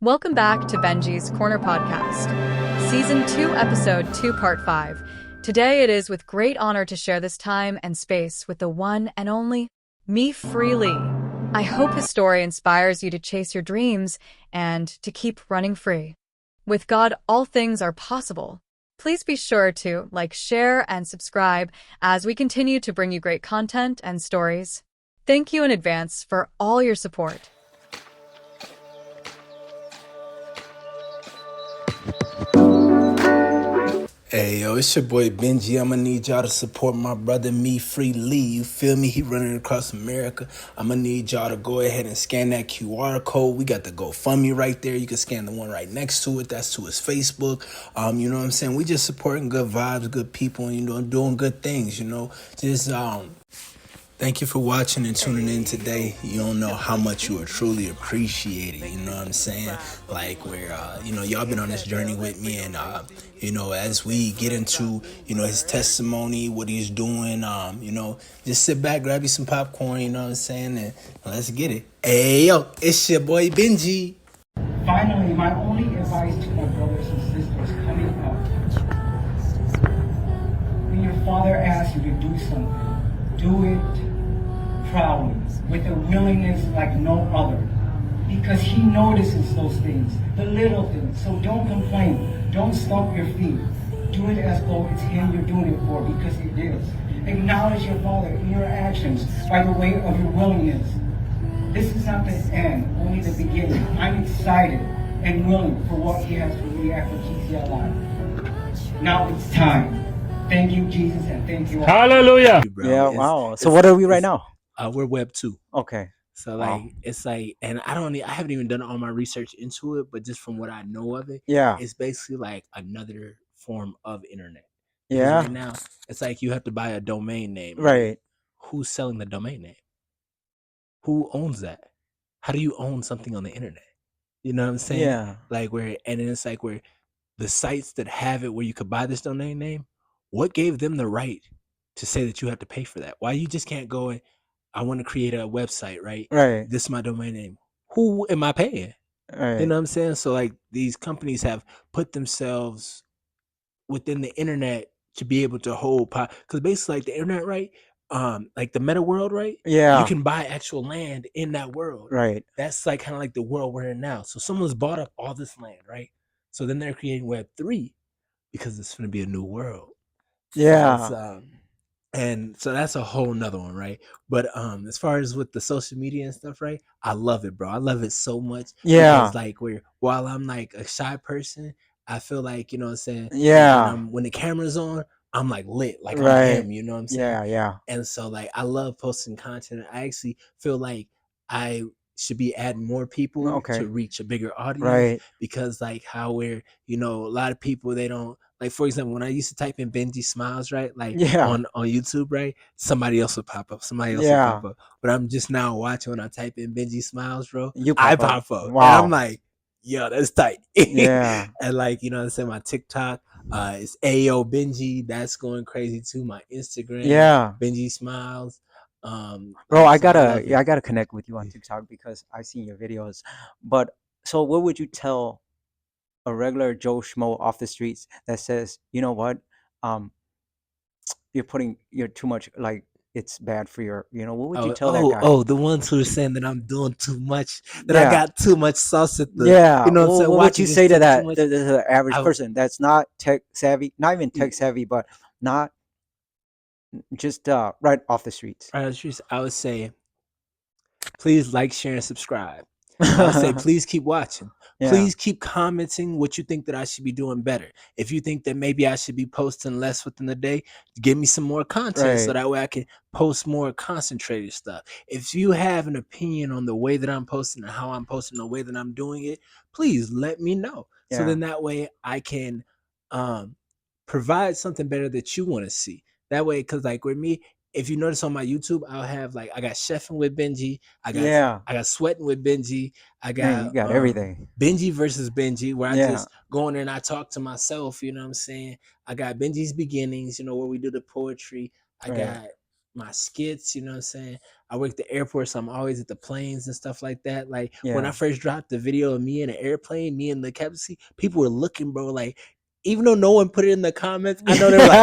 Welcome back to Benji's Corner Podcast, Season 2, Episode 2, Part 5. Today it is with great honor to share this time and space with the one and only me freely. I hope his story inspires you to chase your dreams and to keep running free. With God, all things are possible. Please be sure to like, share, and subscribe as we continue to bring you great content and stories. Thank you in advance for all your support. Hey, yo, it's your boy Benji. I'ma need y'all to support my brother Me Freely. You feel me? He running across America. I'ma need y'all to go ahead and scan that QR code. We got the GoFundMe right there. You can scan the one right next to it. That's to his Facebook. You know what I'm saying? We just supporting good vibes, good people, and, you know, doing good things, you know. Just, thank you for watching and tuning in today. You don't know how much you are truly appreciated. You know what I'm saying? Like, where, you know, y'all been on this journey with me. And, you know, as we get into, you know, his testimony, what he's doing, you know, just sit back, grab you some popcorn, you know what I'm saying? And let's get it. Hey, yo, it's your boy Benji. Finally, my only advice to my brothers and sisters coming up. When your father asks you to do something, do it proudly, with a willingness like no other. Because he notices those things, the little things. So don't complain. Don't stomp your feet. Do it as though it's him you're doing it for, because it is. Acknowledge your father in your actions by the way of your willingness. This is not the end, only the beginning. I'm excited and willing for what he has for me after GCL Live. Now it's time. Thank you, Jesus, and thank you all. Hallelujah. Yeah, wow. So what are we right now? We're Web 2. Okay. So like it's like, and I haven't even done all my research into it, but just from what I know of it, Yeah. it's basically like another form of internet. Yeah. Right now, it's like you have to buy a domain name. Right. Who's selling the domain name? Who owns that? How do you own something on the internet? You know what I'm saying? Yeah. Like where, and then it's like where the sites that have it where you could buy this domain name, what gave them the right to say that you have to pay for that? Why you just can't go and, I want to create a website, right? Right. This is my domain name. Who am I paying? Right. You know what I'm saying? So like these companies have put themselves within the internet to be able to hold because basically like the internet, right? Like the meta world, right? Yeah. You can buy actual land in that world. Right. That's like kind of like the world we're in now. So someone's bought up all this land, right? So then they're creating Web 3 because it's going to be a new world. Yeah. And so that's a whole nother one, right? But as far as with the social media and stuff, right? I love it, bro. I love it so much. Yeah. Because like while I'm like a shy person, I feel like, you know what I'm saying? Yeah. Like when the camera's on, I'm like lit, like Right. I'm him, you know what I'm saying? Yeah. Yeah. And so like I love posting content. I actually feel like I should be adding more people to reach a bigger audience. Right. Because like how we're, you know, a lot of people, they don't, like, for example, when I used to type in Benji Smiles, right? Like on YouTube, right? Somebody else would pop up. Somebody else would pop up. But I'm just now watching when I type in Benji Smiles, bro. I pop up. Wow. And I'm like, yo, that's tight. Yeah. And like, you know what I'm saying? My TikTok is ayyyoitsbenji. That's going crazy too. My Instagram, Yeah. Benji Smiles. Bro, I gotta connect with you on TikTok because I've seen your videos. But so what would you tell a regular Joe Schmo off the streets that says, you know what, you're too much, like it's bad for your, you know, what would you tell that guy? Oh, the ones who are saying that I'm doing too much, that I got too much sauce at the, yeah. You know what would you say to that, the average person that's not tech savvy, not even tech savvy, but not just right off the streets? Right off the streets, I would say, please like, share, and subscribe. I would say, please keep watching. Yeah. Please keep commenting what you think that I should be doing better. If you think that maybe I should be posting less within the day, give me some more content so that way I can post more concentrated stuff. If you have an opinion on the way that I'm posting and how I'm posting, the way that I'm doing it, please let me know. Yeah. So then that way I can provide something better that you want to see. That way, because like with me, if you notice on my YouTube, I'll have like, I got chefing with Benji, I got sweating with Benji, I got, man, you got everything. Benji versus Benji, where I just go in there and I talk to myself, you know what I'm saying? I got Benji's beginnings, you know, where we do the poetry. I got my skits, you know what I'm saying? I work at the airport, so I'm always at the planes and stuff like that. Like when I Yeah. first dropped the video of me in an airplane, me in the captain seat, people were looking, bro. Like even though no one put it in the comments, I know they were like,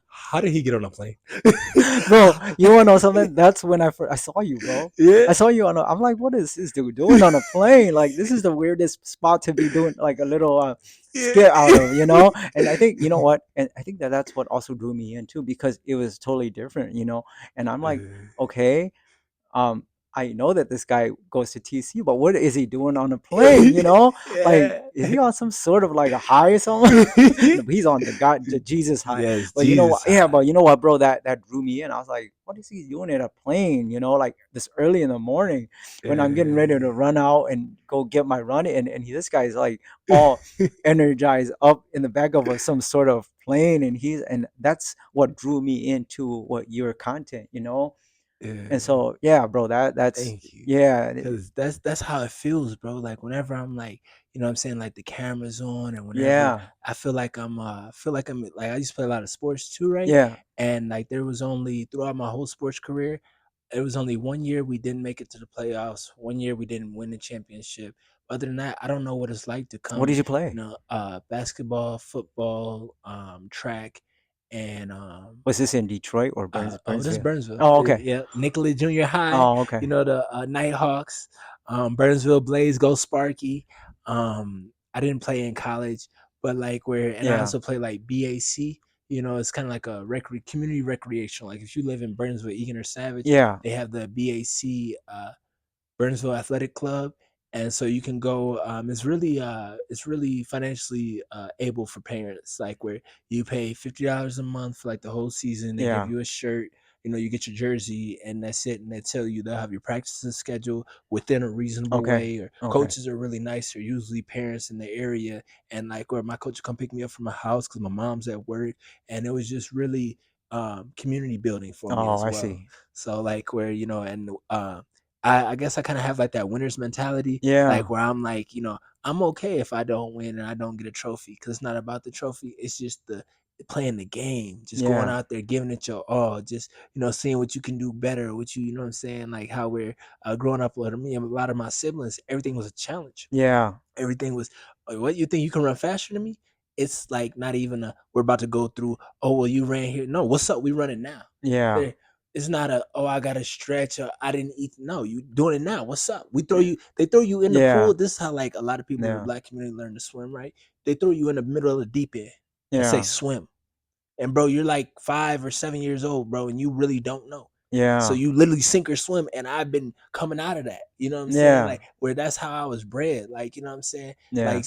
"How did he get on a plane?" Bro, you wanna know something? That's when I saw you, bro. Yeah, I saw you on. I'm like, what is this dude doing on a plane? Like, this is the weirdest spot to be doing like a little skit out of, you know. And I think you know what, and I think that that's what also drew me in too because it was totally different, you know. And I'm like, okay, um I know that this guy goes to TC, but what is he doing on a plane? You know, like yeah. is he on some sort of like a high or something? No, he's on the Jesus high. Yes, But you know what? Jesus Yeah, high. but you know what, bro? That drew me in. I was like, what is he doing in a plane? You know, like this early in the morning when I'm getting ready to run out and go get my run, and this guy's like all energized up in the back of some sort of plane, and that's what drew me into what your content, you know. And Yeah. so, yeah, bro, that's Thank you. yeah, Cause that's how it feels, bro. Like whenever I'm like, you know what I'm saying, like the camera's on and whenever yeah, I feel like I'm like I used to play a lot of sports too, right? yeah. And like there was only throughout my whole sports career, it was only 1 year we didn't make it to the playoffs. 1 year we didn't win the championship. Other than that, I don't know what it's like to What come, did you play? basketball, football, track, and Was this in Detroit or this is Burnsville? Burnsville. Oh, okay. Yeah, Nicollet Junior High. Oh, okay. You know the Nighthawks, Burnsville Blaze, Go Sparky. I didn't play in college, but like and I Yeah, also play like BAC. You know, it's kind of like a community recreational. Like if you live in Burnsville, Egan or Savage, yeah, they have the BAC Burnsville Athletic Club, and so you can go. It's really financially able for parents. Like where you pay $50 a month for like the whole season. They give yeah. you a shirt. You know, you get your jersey, and that's it. And they tell you they'll have your practices scheduled within a reasonable Okay, way. Or okay. coaches are really nice. They're usually parents in the area, and like where my coach would come pick me up from my house because my mom's at work, and it was just really community building for me Oh, as I well. see. So like where and I guess I kind of have like that winner's mentality, Yeah, like where I'm like, I'm okay if I don't win and I don't get a trophy because it's not about the trophy. It's just the playing the game, just going yeah, out there, giving it your all, just seeing what you can do better, what you know what I'm saying, like how we're growing up with me and a lot of my siblings, everything was a challenge. yeah, Everything was, what you think you can run faster than me? It's like not even a we're about to go through. Oh well, you ran here. No, what's up? We running now. yeah, There, it's not a I got to stretch or I didn't eat. No, you doing it now. What's up? We throw yeah, you. They throw you in the yeah, pool. This is how like a lot of people in the yeah, black community learn to swim. Right? They throw you in the middle of the deep end and say yeah, swim. And bro, you're like 5 or 7 years old, bro, and you really don't know. So yeah, you literally sink or swim, and I've been coming out of that. You know what I'm saying? yeah, Like where that's how I was bred. Like you know what I'm saying? yeah, Like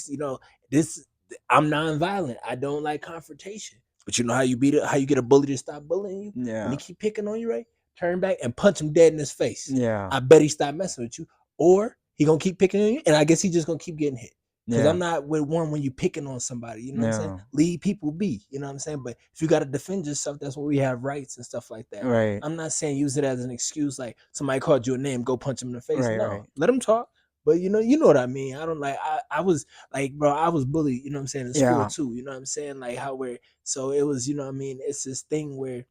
this. I'm nonviolent. I don't like confrontation. But you know how you beat it? How you get a bully to stop bullying you when he yeah, keep picking on you, right? Turn back and punch him dead in his face. yeah, I bet he stop messing with you, or he gonna keep picking on you, and I guess he just gonna keep getting hit. Cause I'm yeah, not with one when you picking on somebody, you know what I'm saying? yeah. Leave people be, you know what I'm saying? But if you gotta defend yourself, that's where we have rights and stuff like that. Right, I'm not saying use it as an excuse, like somebody called you a name, go punch him in the face. right, No, right. let him talk. But you know what I mean. I don't like. I was like, bro, I was bullied. You know what I'm saying in school Yeah, too. You know what I'm saying, like how we're. So it was, you know what I mean. It's this thing where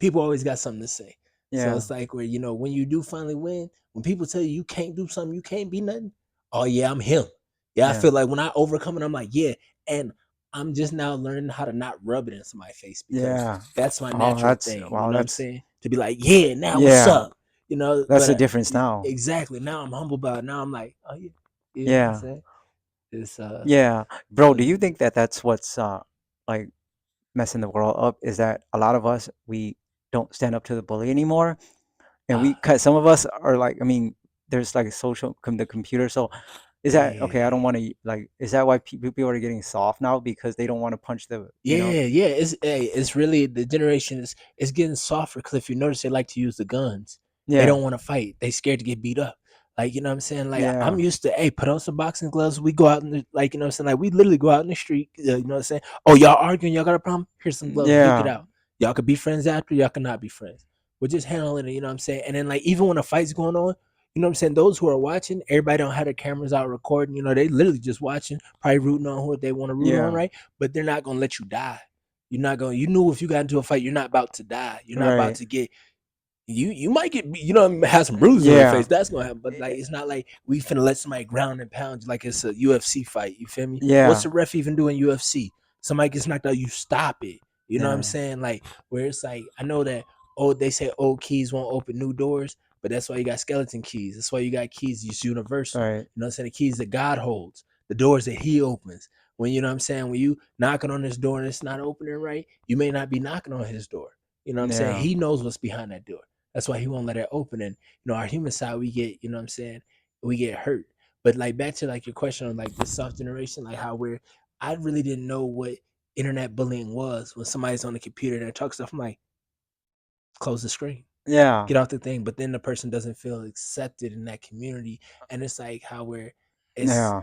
people always got something to say. So yeah, it's like where when you do finally win, when people tell you you can't do something, you can't be nothing. Oh yeah, I'm him. Yeah, I yeah, feel like when I overcome it, I'm like yeah, and I'm just now learning how to not rub it in somebody's face because yeah. that's my Oh, natural that's thing. You wow. know what I'm That's saying? To be like yeah, now what's yeah. up? You know, That's but the difference now. exactly now I'm humble about it. Now I'm like oh yeah, yeah. I'm Yeah, saying it's yeah, bro. Do uh, you think that that's what's like messing the world up? Is that a lot of us we don't stand up to the bully anymore, and we uh cause some of us are like, I mean, there's like a the computer. So is that okay? I yeah. don't want to like. Is that why people are getting soft now because they don't want to punch the Yeah, yeah. It's really the generation is getting softer because if you notice, they like to use the guns. They Yeah, don't want to fight. They scared to get beat up. Like you know what I'm saying. Like yeah, I'm used to, hey, put on some boxing gloves. We go out in the, like you know what I'm saying. Like we literally go out in the street. You know what I'm saying. Oh, y'all arguing? Y'all got a problem? Here's some gloves. Duke it yeah, out. Y'all could be friends after. Y'all could not be friends. We're just handling it. You know what I'm saying. And then like even when a fight's going on, you know what I'm saying. Those who are watching, everybody don't have their cameras out recording. You know they literally just watching, probably rooting on who they want to root on, yeah. right? But they're not gonna let you die. You're not going. You knew if you got into a fight, you're not about to die. You're not about Right. to get. you might get have some bruises on your Yeah. face. That's gonna happen. But like it's not like we finna let somebody ground and pound you like it's a UFC fight. You feel me? What's Yeah. the ref even doing UFC? Somebody gets knocked out, you stop it. You know what I'm Yeah. saying? Like where it's like I know that they say old keys won't open new doors, but that's why you got skeleton keys. That's why you got keys. It's universal. Right. You know what I'm saying? The keys that God holds, the doors that He opens. When you know what I'm saying, when you knocking on this door and it's not opening right, you may not be knocking on His door. You know what I'm saying? Yeah. He knows what's behind that door. That's why He won't let it open. And our human side, we get, you know what I'm saying, we get hurt. But like back to like your question on like this soft generation, like how I really didn't know what internet bullying was when somebody's on the computer and they talk stuff. I'm like, close the screen, Yeah. get off the thing. But then the person doesn't feel accepted in that community. And it's like how it's, Yeah.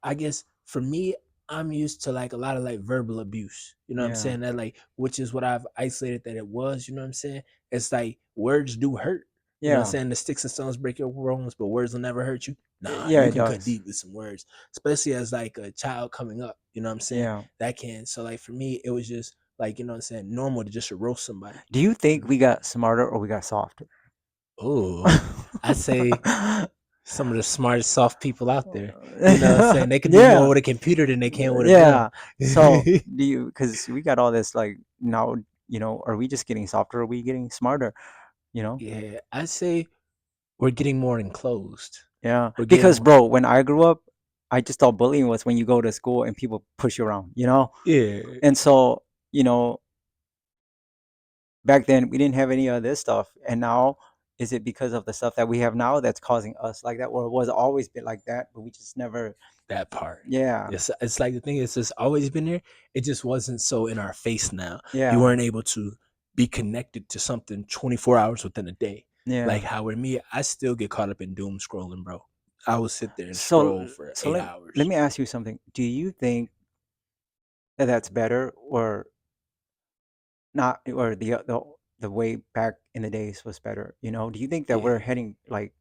I guess for me, I'm used to like a lot of like verbal abuse. You know what I'm Yeah. saying? That like, which is what I've isolated that it was, you know what I'm saying? It's like words do hurt. You know what I'm Yeah. saying? The sticks and stones break your bones, but words will never hurt you. Nah, Yeah, you it can cut does. deep with some words, especially as like a child coming up. You know what I'm saying? Yeah. That can. So like for me, it was just like, you know what I'm saying, normal to just roast somebody. Do you think we got smarter or we got softer? Oh, I say some of the smartest soft people out there. You know what I'm saying? They can do more Yeah. with a computer than they can with a gun. Yeah. So do you, because we got all this like now, are we just getting softer or are we getting smarter? You know? Yeah, I say we're getting more enclosed. Yeah. We're Because getting bro, when I grew up, I just thought bullying was when you go to school and people push you around? yeah, And so, you know, back then we didn't have any of this stuff. And now is it because of the stuff that we have now that's causing us like that? Or it was always been like that, but we just never. that part. Yeah. It's like the thing is it's always been there. It just wasn't so in our face now. You Yeah. weren't able to be connected to something 24 hours within a day. Like Yeah. how with me, I still get caught up in doom scrolling, bro. I will sit there and So scroll for so eight let hours. me ask you something. Do you think that that's better or not, or the way back in the days was better? Do you think that Yeah. we're heading like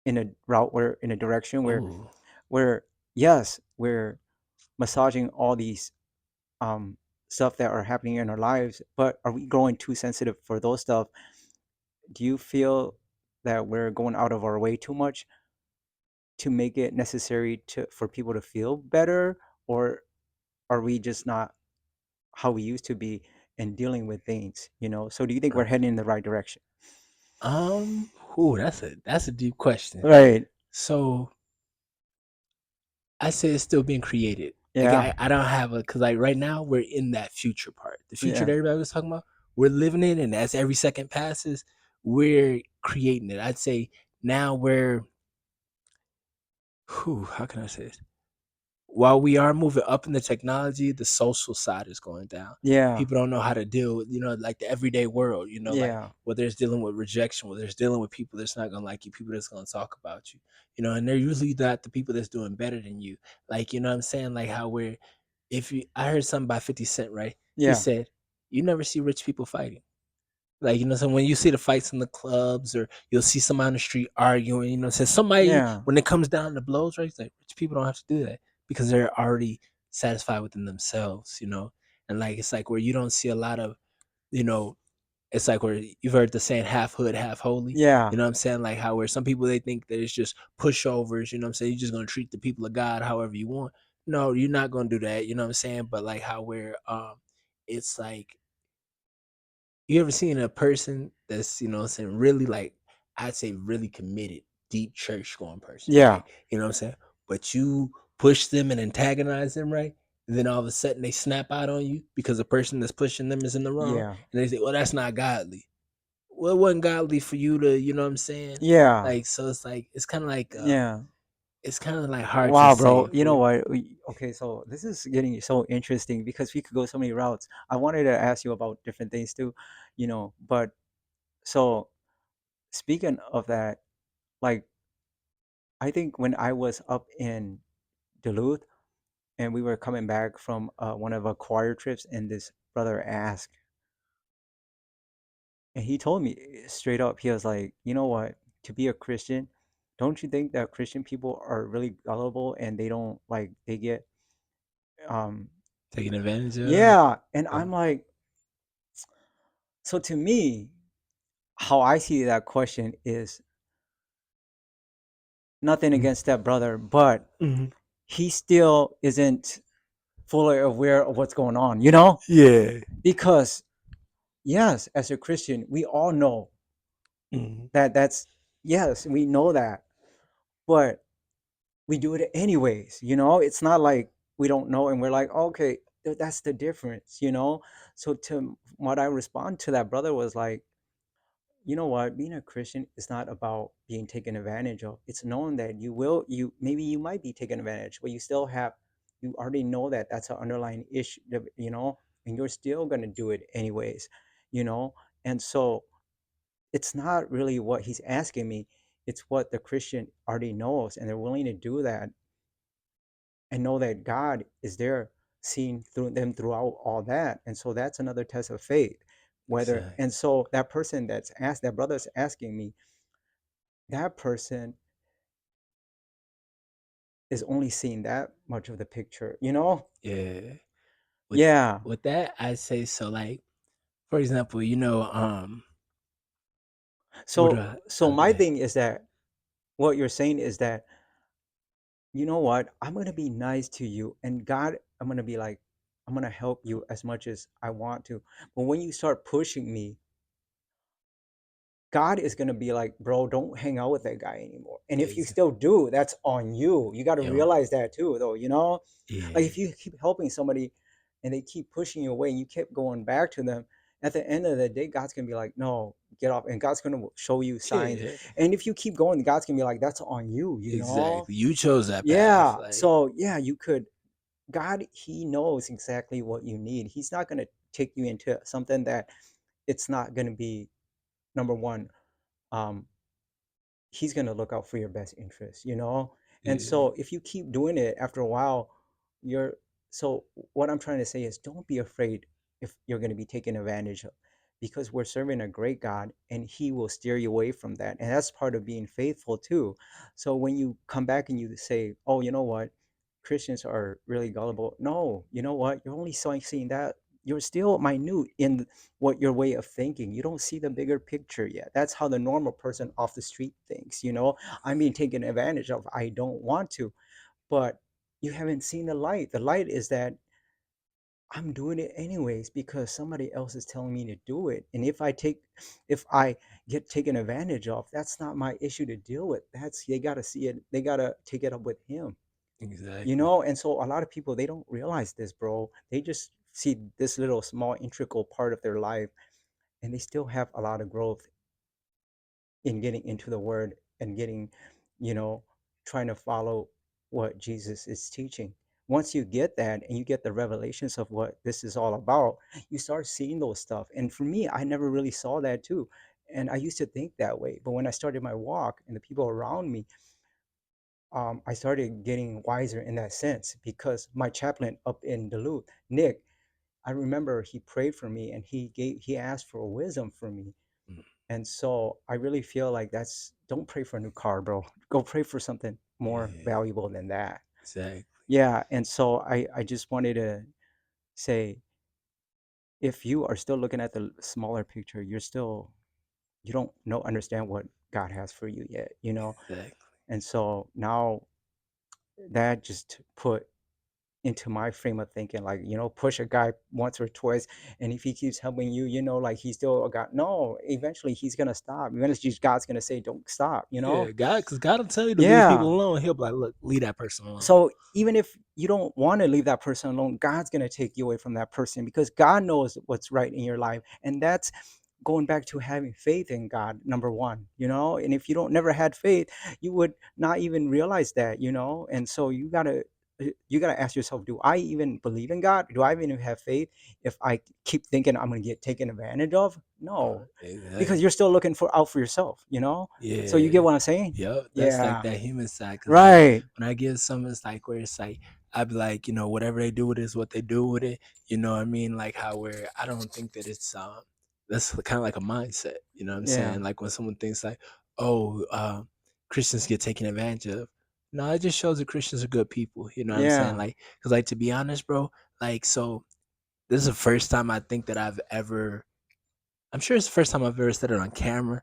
in a route where in a direction Oh, where yes, we're massaging all these um stuff that are happening in our lives, but are we growing too sensitive for those stuff? Do you feel that we're going out of our way too much to make it necessary to for people to feel better, or are we just not how we used to be in dealing with things? So do you think we're heading in the right direction? that's a deep question. Right. So I say it's still being created. Like Yeah. I don't have a because like right now we're in that future part. The future Yeah. that everybody was talking about, we're living it, and as every second passes, we're creating it. I'd say now how can I say this? While we are moving up in the technology, the social side is going down. Yeah. People don't know how to deal with, like the everyday world, like Yeah. whether it's dealing with rejection, whether it's dealing with people that's not gonna like you, people that's gonna talk about you, and they're usually not the people that's doing better than you. Like, you know what I'm saying? Like how I heard something by 50 Cent, right? He Yeah. said, you never see rich people fighting. Like, so when you see the fights in the clubs or you'll see somebody on the street arguing, so somebody, Yeah. when it comes down to blows, right? It's like rich people don't have to do that because they're already satisfied within themselves. And like, it's like where you don't see a lot of, you know, it's like where you've heard the saying half hood, half holy. Yeah. You know what I'm saying? Like how where some people they think that it's just pushovers, you know what I'm saying? You're just gonna treat the people of God however you want. No, you're not gonna do that, you know what I'm saying? But like how where it's like you ever seen a person that's, what I'm saying, really like I'd say really committed, deep church going person, Yeah. right? You know what I'm saying? But you push them and antagonize them, right? And then all of a sudden they snap out on you because the person that's pushing them is in the wrong. Yeah. And they say, well, that's not godly. Well, it wasn't godly for you to, you know what I'm saying? Yeah. Like, so it's like Yeah. it's kind of like hard to Wow, bro. say You know what? Okay, so this is getting so interesting because we could go so many routes. I wanted to ask you about different things too, but so speaking of that, like I think when I was up in Duluth and we were coming back from one of our choir trips, and this brother asked, and he told me straight up, he was like, you know what? To be a Christian, don't you think that Christian people are really gullible and they don't like they get um taking advantage of. yeah, and uh, I'm like, so to me, how I see that question is nothing against that brother, but Mm-hmm. he still isn't fully aware of what's going on, you know? Yeah. Because yes, as a Christian, we all know Mm-hmm. that that's yes, we know that, but we do it anyways, you know? It's not like we don't know and we're like, okay, that's the difference, you know? So to what I respond to that brother was like, you know what, being a Christian is not about being taken advantage of. It's knowing that you maybe you might be taken advantage, but you still have, you already know that that's an underlying issue, you know, and you're still going to do it anyways, you know. And so it's not really what he's asking me, it's what the Christian already knows, and they're willing to do that and know that God is there seeing through them throughout all that. And so that's another test of faith. Whether, Exactly. and so that person that's asked, that brother's asking me, that person is only seeing that much of the picture, you know? Yeah. With Yeah. with that, I say so. Like, for example, you know, what do So I? so Go my ahead. thing is that what you're saying is that, you know what, I'm gonna be nice to you, and God, I'm gonna be like, I'm gonna help you as much as I want to. But when you start pushing me, God is gonna be like, bro, don't hang out with that guy anymore. And if you Ex- still do, that's on you. You got to Yeah. realize that too, though. You know, like Yeah. if you keep helping somebody, and they keep pushing you away, and you keep going back to them, at the end of the day, God's gonna be like, no, get off, and God's gonna show you signs. Yeah. And if you keep going, God's gonna be like, that's on you. You know, Exactly. You chose that path. yeah. Like, So yeah, you could. God, He knows exactly what you need. He's not gonna take you into something that it's not gonna be, number one. Um, he's going to look out for your best interest, you know? And yeah. so if you keep doing it, after a while, you're, so what I'm trying to say is, don't be afraid if you're going to be taken advantage of, because we're serving a great God and he will steer you away from that. And that's part of being faithful too. So when you come back and you say, oh, you know what, Christians are really gullible. No, you know what, you're only seeing that, you're still minute in what your way of thinking. You don't see the bigger picture yet. That's how the normal person off the street thinks, you know. I'm being taken advantage of, I don't want to. But you haven't seen the light. The light is that I'm doing it anyways because somebody else is telling me to do it. And if I get taken advantage of, that's not my issue to deal with. That's, they got to see it, they got to take it up with him, you Exactly. know. And so a lot of people, they don't realize this, bro. They just see this little small integral part of their life, and they still have a lot of growth in getting into the word and getting, you know, trying to follow what Jesus is teaching. Once you get that and you get the revelations of what this is all about, you start seeing those stuff. And for me, I never really saw that too. And I used to think that way. But when I started my walk and the people around me, I started getting wiser in that sense, because my chaplain up in Duluth, Nick, I remember he prayed for me and he asked for wisdom for me. Mm. And so I really feel like that's, don't pray for a new car, bro. Go pray for something more Yeah. valuable than that. Exactly. Yeah. And so I just wanted to say, if you are still looking at the smaller picture, you're still, you don't know, understand what God has for you yet, you know? Exactly. And so now that just put into my frame of thinking, like, you know, push a guy once or twice, and if he keeps helping you, you know, like he's still a God. No, eventually he's gonna stop. Eventually God's gonna say, don't stop, you know. Yeah. God, because God will tell you to leave people Yeah. alone. He'll be like, look, leave that person alone. So even if you don't want to leave that person alone, God's going to take you away from that person, because God knows what's right in your life. And that's going back to having faith in God, number one, you know. And if you don't never had faith, you would not even realize that, you know. And so you got to ask yourself, do I even believe in God? Do I even have faith if I keep thinking I'm going to get taken advantage of? No, because Exactly. you're still looking for out for yourself, you know. So you get Yeah. what I'm saying? Yep. That's like Yeah. that human side. Cause like Right. when I get something, it's like where it's like I'd be like, you know, whatever they do with it is what they do with it. You know what I mean? Like how where I don't think that it's that's kind of like a mindset. You know what I'm Yeah. saying? Like when someone thinks like, oh, Christians get taken advantage of. No, it just shows that Christians are good people. You know what I'm saying? Yeah. Like, cause like to be honest, bro, like so this is the first time I think that I've ever I'm sure it's the first time I've ever said it on camera,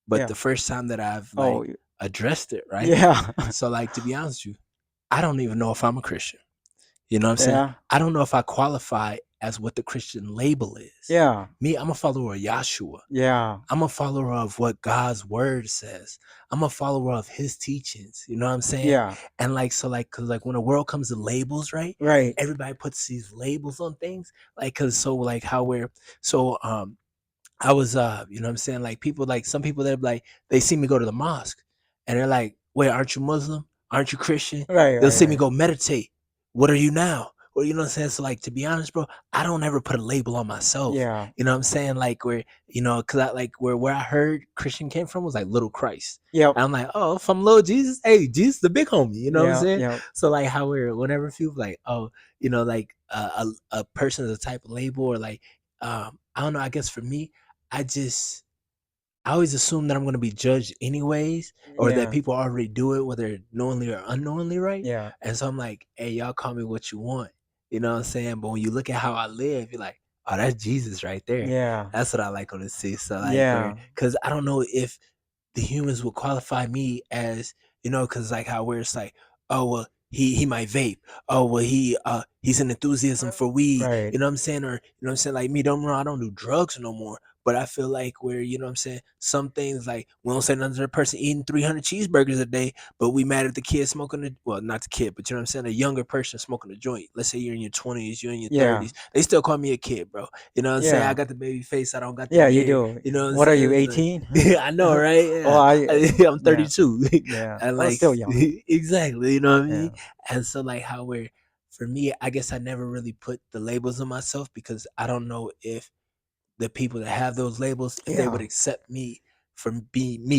but Yeah. the first time that I've Oh, like addressed it, right? yeah. So like to be honest with you, I don't even know if I'm a Christian. You know what I'm saying? Yeah. I don't know if I qualify as what the Christian label is. Yeah. Me, I'm a follower of Yahshua. Yeah. I'm a follower of what God's word says. I'm a follower of his teachings. You know what I'm saying? Yeah. And like, so like, cause like when the world comes to labels, right? Right. Everybody puts these labels on things. Like, cause so like how we're, so, I was you know what I'm saying, like people, like some people that like they see me go to the mosque and they're like, wait, aren't you Muslim? Aren't you Christian? Right. They'll Right. see me Right. go meditate. What are you now? Well, you know what I'm saying? So like to be honest, bro, I don't ever put a label on myself. Yeah. You know what I'm saying? Like where, you know, cause I like where I heard Christian came from was like little Christ. Yep. And I'm like, oh, from little Jesus, hey, Jesus the big homie, you know what I'm Yeah. saying? Yeah. So like how we're whenever people like, oh, you know, like a person is a type of label or like I don't know, I guess for me, I just I always assume that I'm gonna be judged anyways, or that Yeah. people already do it, whether knowingly or unknowingly, right? Yeah. And so I'm like, hey, y'all call me what you want. You know what I'm saying? But when you look at how I live, you're like, oh, that's Jesus right there. Yeah. That's what I like on the see. So like where Yeah. because I don't know if the humans would qualify me as, you know, because like how where it's like, oh well, he might vape. Oh well, he's an enthusiasm for weed. Right. You know what I'm saying? Or you know what I'm saying? Like me, don't wrong, I don't do drugs no more. But I feel like where, you know what I'm saying, some things like we don't say nothing to the person eating 300 cheeseburgers a day, but we mad at the kid smoking the, well, not the kid, but you know what I'm saying, a younger person smoking a joint. Let's say you're in your 20s, you're in your Yeah. 30s. They still call me a kid, bro. You know what I'm saying? I Yeah. got the baby face, I don't got the Yeah. You beard. do. You know what I'm What are you? saying? So, 18? I know, right? Oh, Yeah. I'm Yeah. 32. Yeah. And Oh, like, still young. exactly, you know what I mean? Yeah. And so, like, how we're, for me, I guess I never really put the labels on myself because I don't know if the people that have those labels, if they would Yeah. accept me from being me.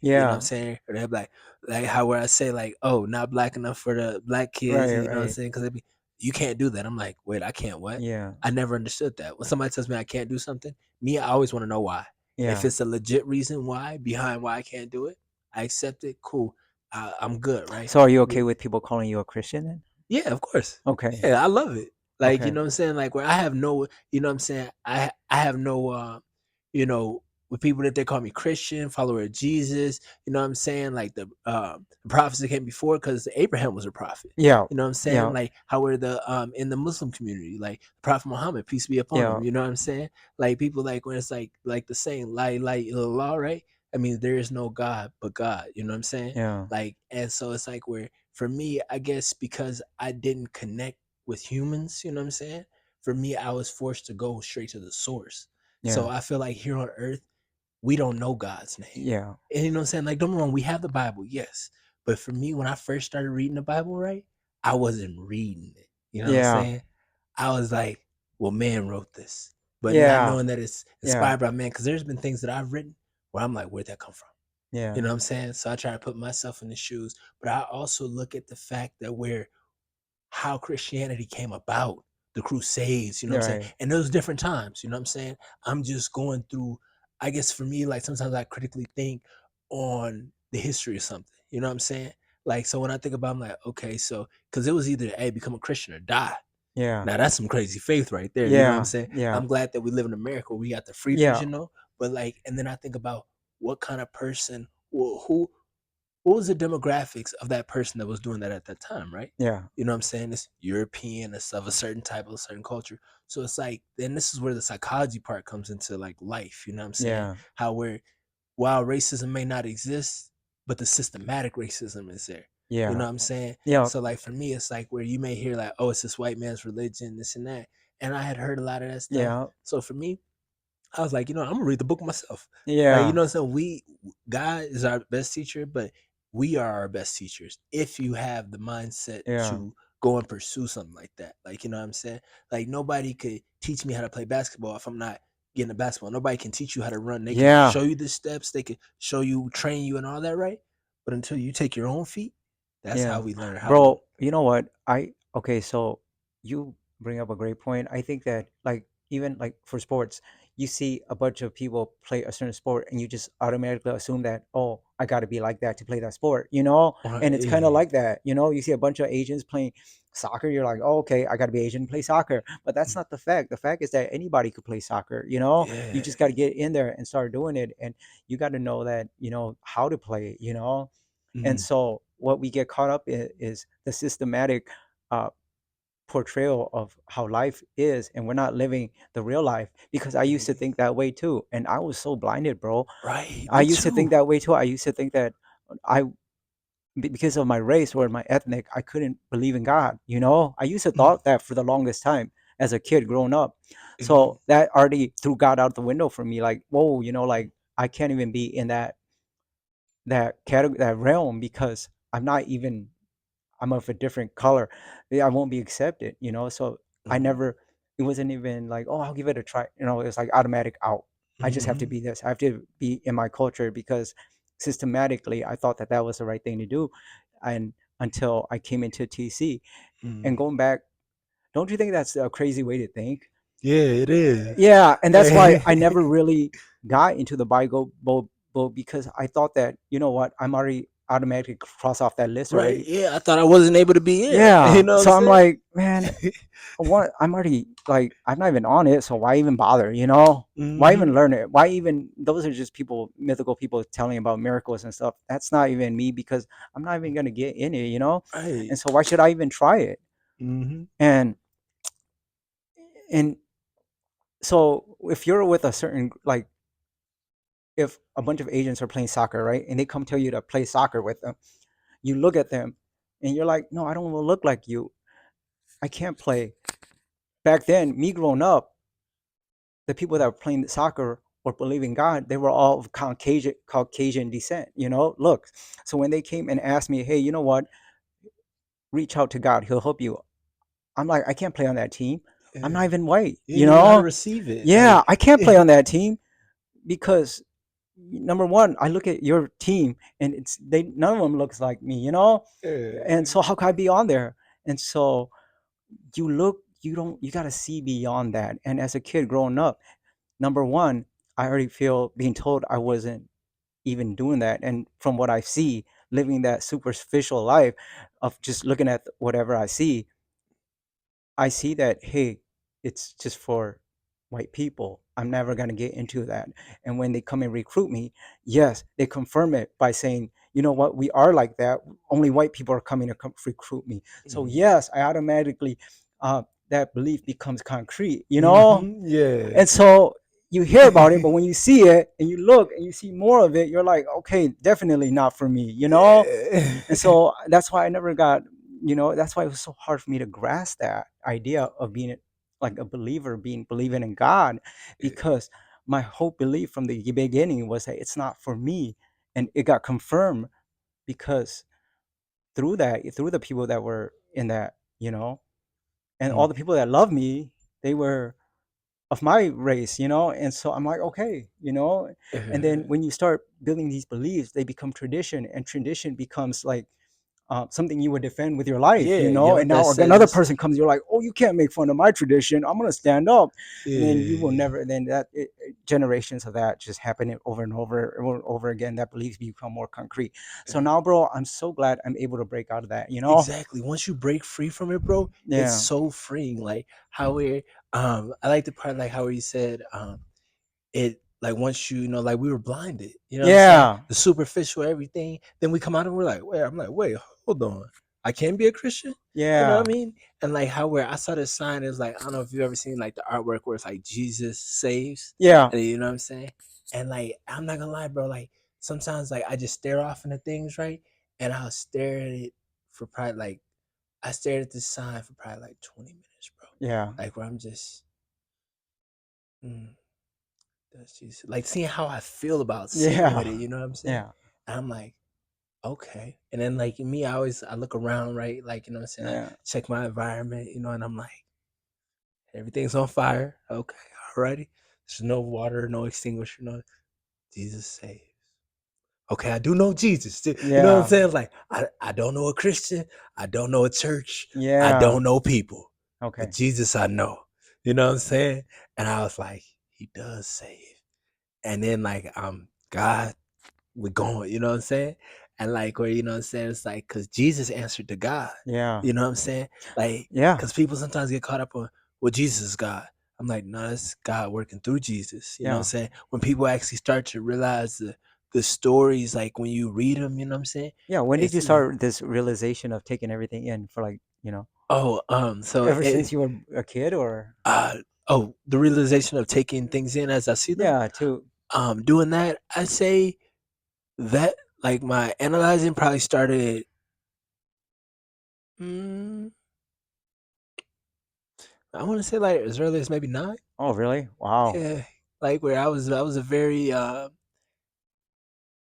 You know what I'm Yeah. saying? Or they're like how where I say like, oh, not black enough for the black kids, Right. you know what I'm Right. saying? Because you can't do that. I'm like, wait, I can't what? Yeah. I never understood that. When somebody tells me I can't do something, me, I always want to know why. If Yeah. it's a legit reason why behind why I can't do it, I accept it. Cool. I'm good, right? So, are you okay Me, with people calling you a Christian then? yeah, of course. Okay. Yeah, I love it. Like, you Okay. know what I'm saying? Like where I have no, you know what I'm saying? I have no you know, with people that they call me Christian, follower of Jesus, you know what I'm saying? Like the prophets that came before, because Abraham was a prophet. Yeah. You know what I'm saying? Yeah. Like how we're the in the Muslim community, like Prophet Muhammad, peace be upon Yeah. him. You know what I'm saying? Like people like when it's like the saying, like law, right? I mean, there is no God but God. You know what I'm saying? Yeah. Like, and so it's like where for me, I guess because I didn't connect with humans, you know what I'm saying? For me, I was forced to go straight to the source. So Yeah. I feel like here on earth, we don't know God's name. Yeah. And you know what I'm saying? Like, don't get me wrong, we have the Bible, yes. But for me, when I first started reading the Bible, right, I wasn't reading it. You know what I'm Yeah. saying? I was like, well, man wrote this. But not Yeah. knowing that it's Yeah. inspired by man, because there's been things that I've written where I'm like, where'd that come from? Yeah. You know what I'm saying? So I try to put myself in the shoes. But I also look at the fact that we're how Christianity came about, the Crusades, you know what I'm saying? Right. And those different times, you know what I'm saying? I'm just going through, I guess for me, like sometimes I critically think on the history of something, you know what I'm saying? Like, so when I think about, I'm like, okay, so, because it was either, hey, become a Christian or die. Yeah. Now that's some crazy faith right there, you know what I'm Yeah. saying? Yeah. I'm glad that we live in America where we got the freedoms, Yeah. you know? But like, and then I think about what kind of person, who what was the demographics of that person that was doing that at that time, right? Yeah. You know what I'm saying? It's European, it's of a certain type of a certain culture. So it's like, then this is where the psychology part comes into like life, you know what I'm saying? Yeah. How where while racism may not exist, but the systematic racism is there. You know Yeah. what I'm saying? Yeah. So like for me, it's like where you may hear like, oh, it's this white man's religion, this and that. And I had heard a lot of that stuff. Yeah. So for me, I was like, you know, I'm gonna read the book myself. Like, you Yeah. know what I'm saying? God is our best teacher, but we are our best teachers if you have the mindset Yeah. to go and pursue something like that. Like, you know what I'm saying? Like nobody could teach me how to play basketball if I'm not getting a basketball. Nobody can teach you how to run. They can Yeah. show you the steps, they can show you, train you and all that, right? But until you take your own feet, that's how Yeah. we learn how to Bro, you know what? Okay, so you bring up a great point. I think that like even like for sports, you see a bunch of people play a certain sport and you just automatically assume that, oh, I got to be like that to play that sport, you know? And it's kind of Yeah. like that, you know? You see a bunch of Asians playing soccer, you're like, oh, okay, I got to be Asian to play soccer. But that's not the fact. The fact is that anybody could play soccer, you know? You Yeah. just got to get in there and start doing it. And you got to know that, you know, how to play, you know? And Mm. so what we get caught up in is the systematic uh, portrayal of how life is, and we're not living the real life, because I used to think that way too, and I was so blinded, bro. Right. I Me used to think too. that way too. I used to think that I because of my race or my ethnic, I couldn't believe in God, you know. I used to Mm. thought that for the longest time as a kid growing up. Mhm. So that already threw God out the window for me, like, whoa, you know, like I can't even be in that category, that realm, because I'm not even, I'm of a different color. I won't be accepted, you know. So I Mhm. never, it wasn't even like, oh, I'll give it a try. You know, it's like automatic out. I just have to Mhm. be this. I have to be in my culture, because systematically I thought that that was the right thing to do. And until I came into TC and Mhm. going back, don't you think that's a crazy way to think? Yeah, it is. Yeah, and that's why I never really got into the Bible boat, because I thought that, you know what, I'm already automatically cross off that list Right. already. Yeah, I thought I wasn't able to be in. You Yeah, know what I'm so I'm saying? like, man, what? I'm already like, I'm not even on it, so why even bother? You know, why even Mhm. learn it? Why even? Those are just people, mythical people telling about miracles and stuff. That's not even me, because I'm not even gonna get in it. You know, Right. and so why should I even try it? Mhm. And and so if you're with a certain, like, if a bunch of agents are playing soccer, right, and they come tell you to play soccer with them, you look at them and you're like, no, I don't wanna look like you. I can't play. Back then, me growing up, the people that were playing soccer or believing God, they were all of Caucasian descent, you know, look. So when they came and asked me, hey, you know what, reach out to God, he'll help you. I'm like, I can't play on that team. I'm Yeah. not even white, You you didn't even know how to know? receive it. Yeah, Like I can't play on that team, because number one, I look at your team and it's, they, none of them looks like me, you know? And yeah. so how can I be on there? And so you look, you don't, you got to see beyond that. And as a kid growing up, number one, I already feel being told I wasn't even doing that. And from what I see, living that superficial life of just looking at whatever I see that, hey, it's just for white people. I'm never going to get into that. And when they come and recruit me, yes, they confirm it by saying, you know what, we are like that. Only white people are coming to recruit me. So, Mhm. yes, I automatically, that belief becomes concrete, you know? Mhm. Yeah. And so you hear about it, but when you see it and you look and you see more of it, you're like, okay, definitely not for me, you know? And Yeah. so that's why I never got, you know, that's why it was so hard for me to grasp that idea of being like a believer, being believing in God, because my whole belief from the beginning was that it's not for me. And it got confirmed because through that, through the people that were in that, you know, and all Mm. the people that love me, they were of my race, you know. And so I'm like, okay, you know. And then when you start building these beliefs, they become tradition, and tradition becomes like something you would defend with your life, you Yeah, know. yo, And that now another says person comes, you're like, oh, you can't make fun of my tradition, I'm gonna stand up. And then you will yeah. never, then generations of that just happen over and over again, that beliefs become more concrete. So now, bro, I'm so glad I'm able to break out of that, you know. Exactly. Once you break free from it, bro, it's Yeah, so freeing. Like how we I like the part like how he said it like once you know like we were blinded, you know what I'm saying? yeah, The superficial everything. Then we come out and we're like, wait, I'm like, wait, hold on. I can be a Christian? You know yeah, what I mean? And like how where I saw this sign is like I don't know if you've ever seen like the artwork where it's like Jesus saves. yeah, And you know what I'm saying? And like I'm not gonna lie, bro, like sometimes like I just stare off into things, right? And I'll stare at it for probably like I stared at this sign for probably like 20 minutes, bro. yeah, Like where I'm just mm, that's Jesus. Like seeing how I feel about sitting with yeah, it, you know what I'm saying? yeah, And I'm like, okay. And then like me, I look around, right? Like, you know what I'm saying? I yeah, check my environment, you know, and I'm like, everything's on fire. Okay, alrighty. There's no water, no extinguisher, no Jesus saves. Okay, I do know Jesus. You know what I'm yeah, saying? Like, I don't know a Christian, I don't know a church, I yeah, don't know people, but okay, Jesus I know. You know what I'm saying? And I was like, He does save. And then like God we're going, you know what I'm saying? And like, where, you know what I'm saying? It's like, because Jesus answered to God, Yeah. you know what I'm saying? Like, Yeah. because people sometimes get caught up on, well, Jesus is God. I'm like, no, it's God working through Jesus. You know what I'm Yeah. saying? When people actually start to realize the stories, like when you read them, you know what I'm saying? Yeah. When did It's you start this realization of taking everything in for, like, so ever since you were a kid, or? uh, the realization of taking things in as I see them. Yeah. To. Doing that, I say that like my analyzing probably started. Mm, I want to say like as early as maybe 9. Oh, really? Wow. Yeah, like where I was a very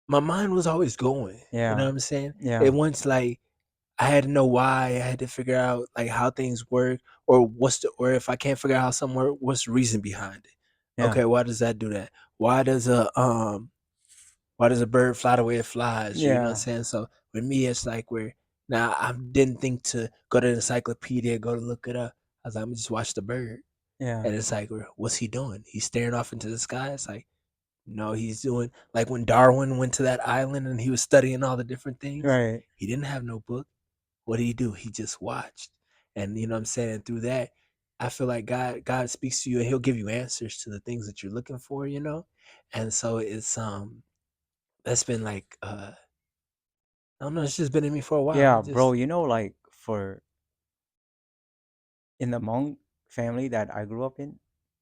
my mind was always going. You know Yeah. what I'm saying? It Yeah. once like I had to know why. I had to figure out like how things work, or or if I can't figure out how something work, what's the reason behind it? Yeah. Okay, why does that do that? Why does a bird fly the way it flies? You know what I'm Yeah. saying? So with me, it's like where now I didn't think to go to the encyclopedia, go to look it up. I was like, I'm just watch the bird. Yeah. And it's like, what's he doing? He's staring off into the sky. It's like, no, he's doing like when Darwin went to that island and he was studying all the different things. Right. He didn't have no book. What did he do? He just watched. And you know what I'm saying? And through that, I feel like God speaks to you and he'll give you answers to the things that you're looking for, you know? And so it's that's been like I don't know, it's just been in me for a while. Yeah, It bro. just Like, for in the Hmong family that I grew up in,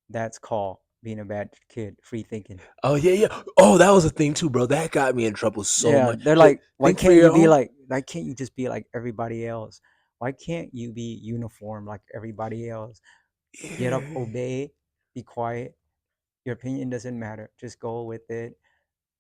that's called being a bad kid, free thinking. oh yeah, yeah. Oh, that was a thing too, bro. That got me in trouble so Yeah, much. they're like, why Think for can't you your be own. like, why can't you just be like everybody else? Why can't you be uniform like everybody else? Get up, Yeah. obey, be quiet. Your opinion doesn't matter. Just go with it.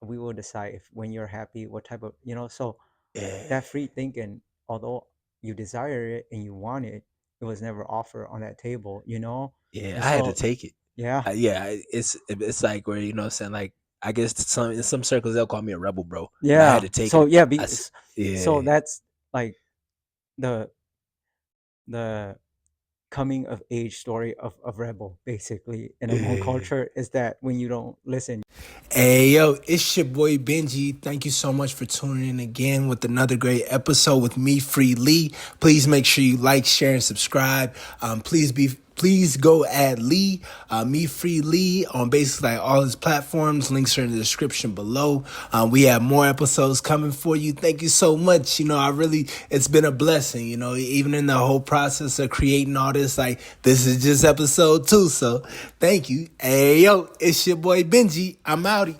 We will decide if when you're happy, what type of, so Yeah. that free thinking, although you desire it and you want it, it was never offered on that table. Yeah, And I had to so, take it. yeah, Yeah, it's like where you know what I'm saying like I guess in some circles they'll call me a rebel, bro, but I had yeah. to take So, it. yeah, so Yeah, that's like the the coming of age story of rebel, basically, in a Hmong yeah. culture, is that when you don't listen. Hey yo, it's your boy Benji. Thank you so much for tuning in again with another great episode with me, Free Lee. Please make sure you like, share, and subscribe. Please go at Lee, me Free Lee, on basically like all his platforms. Links are in the description below. We have more episodes coming for you. Thank you so much. It's been a blessing. Even in the whole process of creating all this, like this is just episode 2. So thank you. Hey yo, it's your boy Benji. I'm outie.